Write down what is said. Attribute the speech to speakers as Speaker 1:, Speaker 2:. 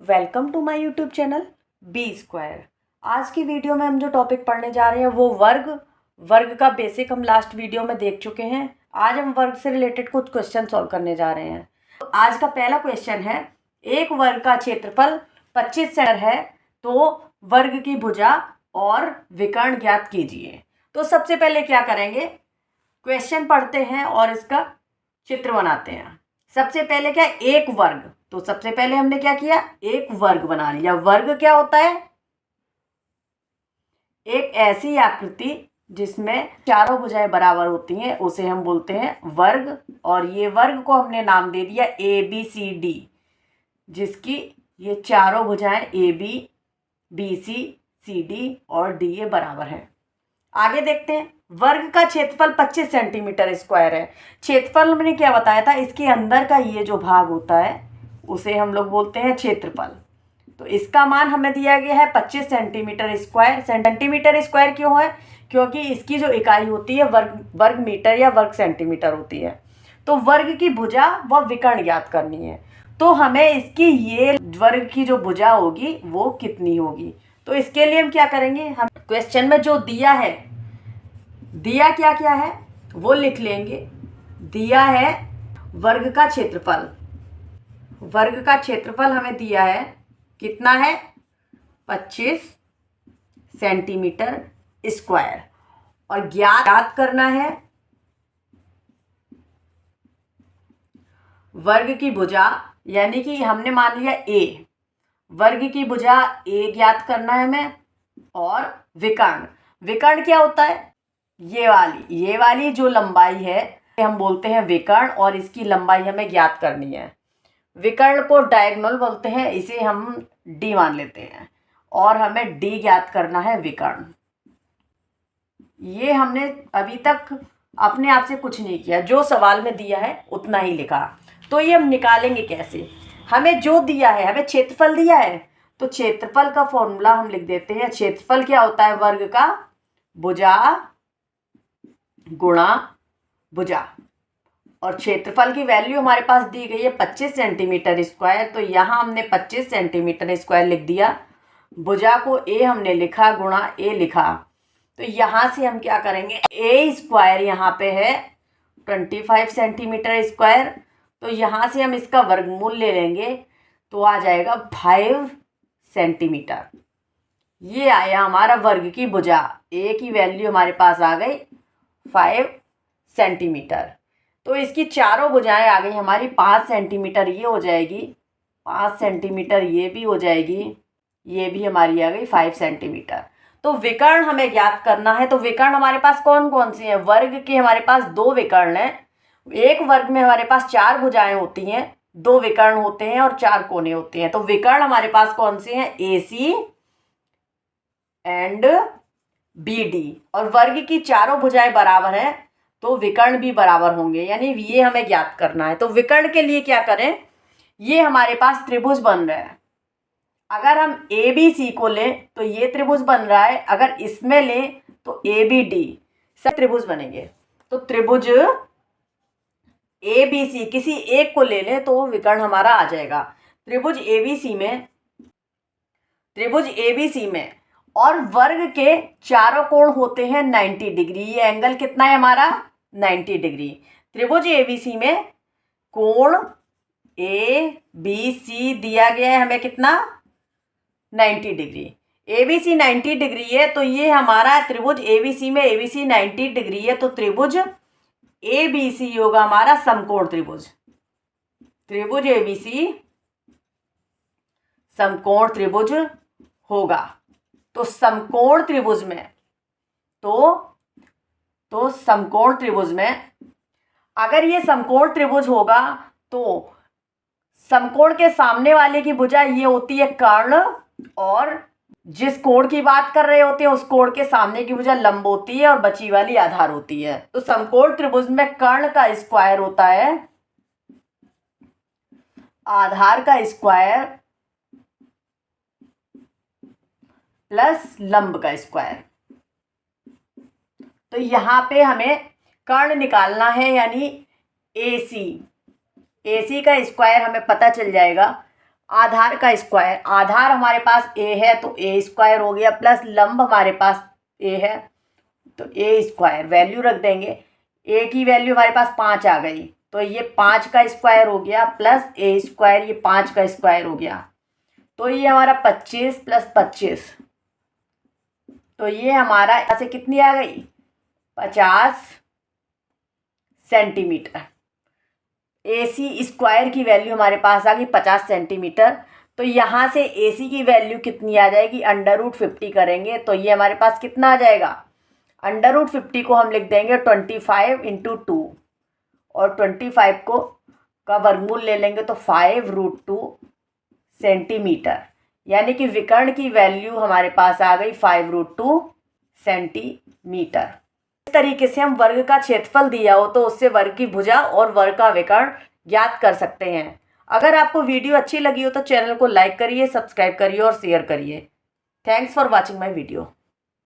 Speaker 1: Welcome to my YouTube channel B square. आज की video में हम जो टॉपिक पढ़ने जा रहे हैं वो वर्ग का बेसिक हम लास्ट वीडियो में देख चुके हैं। आज हम वर्ग से रिलेटेड कुछ क्वेश्चन सॉल्व करने जा रहे हैं। तो आज का पहला क्वेश्चन है, एक वर्ग का क्षेत्रफल 25 सेंटीमीटर है, तो वर्ग की भुजा और विकर्ण ज्ञात कीजिए। तो सबसे पहले क्या करेंगे, क्वेश्चन पढ़ते हैं और इसका चित्र बनाते हैं। सबसे पहले क्या, एक वर्ग, तो सबसे पहले हमने क्या किया, एक वर्ग बना लिया। वर्ग क्या होता है, एक ऐसी आकृति जिसमें चारों भुजाएं बराबर होती हैं उसे हम बोलते हैं वर्ग। और ये वर्ग को हमने नाम दे दिया ए बी सी डी, जिसकी ये चारों भुजाएं ए बी सी डी और डी ये बराबर है। आगे देखते हैं, वर्ग का क्षेत्रफल 25 सेंटीमीटर स्क्वायर है। क्षेत्रफल हमने क्या बताया था, इसके अंदर का ये जो भाग होता है उसे हम लोग बोलते हैं क्षेत्रफल। तो इसका मान हमें दिया गया है 25 सेंटीमीटर स्क्वायर। सेंटीमीटर स्क्वायर क्यों है, क्योंकि इसकी जो इकाई होती है वर्ग मीटर या वर्ग सेंटीमीटर होती है। तो वर्ग की भुजा व विकर्ण ज्ञात करनी है, तो हमें इसकी ये वर्ग की जो भुजा होगी वो कितनी होगी। तो इसके लिए हम क्या करेंगे, हम क्वेश्चन में जो दिया है, दिया क्या क्या है वो लिख लेंगे। दिया है वर्ग का क्षेत्रफल, वर्ग का क्षेत्रफल हमें दिया है, कितना है, 25 सेंटीमीटर स्क्वायर। और ज्ञात करना है वर्ग की भुजा, यानी कि हमने मान लिया ए, वर्ग की भुजा ए ज्ञात करना है हमें। और विकर्ण, विकर्ण क्या होता है, ये वाली जो लंबाई है हम बोलते हैं विकर्ण, और इसकी लंबाई हमें ज्ञात करनी है। विकर्ण को डायगोनल बोलते हैं, इसे हम डी मान लेते हैं, और हमें डी ज्ञात करना है विकर्ण। ये हमने अभी तक अपने आप से कुछ नहीं किया, जो सवाल में दिया है उतना ही लिखा। तो ये हम निकालेंगे कैसे, हमें जो दिया है, हमें क्षेत्रफल दिया है, तो क्षेत्रफल का फॉर्मूला हम लिख देते हैं। क्षेत्रफल क्या होता है, वर्ग का भुजा गुणा भुजा। और क्षेत्रफल की वैल्यू हमारे पास दी गई है 25 सेंटीमीटर स्क्वायर, तो यहाँ हमने 25 सेंटीमीटर स्क्वायर लिख दिया। भुजा को ए हमने लिखा, गुणा ए लिखा। तो यहाँ से हम क्या करेंगे, ए स्क्वायर यहाँ पे है 25 सेंटीमीटर स्क्वायर, तो यहाँ से हम इसका वर्गमूल ले लेंगे, तो आ जाएगा 5 सेंटीमीटर। ये आया हमारा वर्ग की भुजा, ए की वैल्यू हमारे पास आ गई 5 सेंटीमीटर। तो इसकी चारों भुजाएं आ गई हमारी 5 सेंटीमीटर, ये हो जाएगी 5 सेंटीमीटर, ये भी हो जाएगी, ये भी हमारी आ गई 5 सेंटीमीटर। तो विकर्ण हमें ज्ञात करना है। तो विकर्ण हमारे पास कौन कौन से हैं, वर्ग के हमारे पास 2 विकर्ण हैं। एक वर्ग में हमारे पास 4 भुजाएं होती हैं, 2 विकर्ण होते हैं और 4 कोने होते हैं। तो विकर्ण हमारे पास कौन से हैं, ए सी एंड बी डी। और वर्ग की चारों भुजाएं बराबर हैं, तो विकर्ण भी बराबर होंगे, यानी ये हमें ज्ञात करना है। तो विकर्ण के लिए क्या करें, ये हमारे पास त्रिभुज बन रहा है। अगर हम ए बी सी को लें तो ये त्रिभुज बन रहा है, अगर इसमें लें तो ए बी डी, सब त्रिभुज बनेंगे। तो त्रिभुज ए बी सी किसी एक को ले लें तो विकर्ण हमारा आ जाएगा। त्रिभुज ए बी सी में, त्रिभुज ए बी सी में और वर्ग के चारों कोण होते हैं 90 डिग्री। ये एंगल कितना है हमारा, 90 डिग्री। त्रिभुज ए बी सी में कोण ए बी सी दिया गया है हमें कितना, 90 degree. A B C 90 degree है, तो ये हमारा त्रिभुज ए बी सी में, ए बी सी 90 डिग्री है, तो त्रिभुज ए बी सी होगा हमारा समकोण त्रिभुज। त्रिभुज ए बी सी समकोण त्रिभुज होगा। तो समकोण त्रिभुज में, तो समकोण त्रिभुज में अगर ये समकोण त्रिभुज होगा तो समकोण के सामने वाले की भुजा ये होती है कर्ण, और जिस कोण की बात कर रहे होते हैं उस कोण के सामने की भुजा लंब होती है और बची वाली आधार होती है। तो समकोण त्रिभुज में कर्ण का स्क्वायर होता है आधार का स्क्वायर प्लस लंब का स्क्वायर। तो यहाँ पे हमें कर्ण निकालना है, यानी ए सी का स्क्वायर हमें पता चल जाएगा। आधार का स्क्वायर, आधार हमारे पास ए है तो ए स्क्वायर हो गया, प्लस लंब हमारे पास ए है तो ए स्क्वायर, वैल्यू रख देंगे। ए की वैल्यू हमारे पास 5 आ गई तो ये 5 का स्क्वायर हो गया, प्लस ए स्क्वायर, ये 5 का स्क्वायर हो गया, तो ये हमारा 25 प्लस 25, तो ये हमारा यहाँ से कितनी आ गई 50 सेंटीमीटर। AC स्क्वायर की वैल्यू हमारे पास आ गई 50 सेंटीमीटर। तो यहाँ से AC की वैल्यू कितनी आ जाएगी, √50 करेंगे तो ये हमारे पास कितना आ जाएगा, √50 को हम लिख देंगे 25 × 2 और 25 को का वर्गमूल ले लेंगे तो 5√2 सेंटीमीटर, यानी कि विकर्ण की वैल्यू हमारे पास आ गई 5√2 सेंटीमीटर। इस तरीके से हम वर्ग का क्षेत्रफल दिया हो तो उससे वर्ग की भुजा और वर्ग का विकर्ण ज्ञात कर सकते हैं। अगर आपको वीडियो अच्छी लगी हो तो चैनल को लाइक करिए, सब्सक्राइब करिए और शेयर करिए। Thanks for watching my video.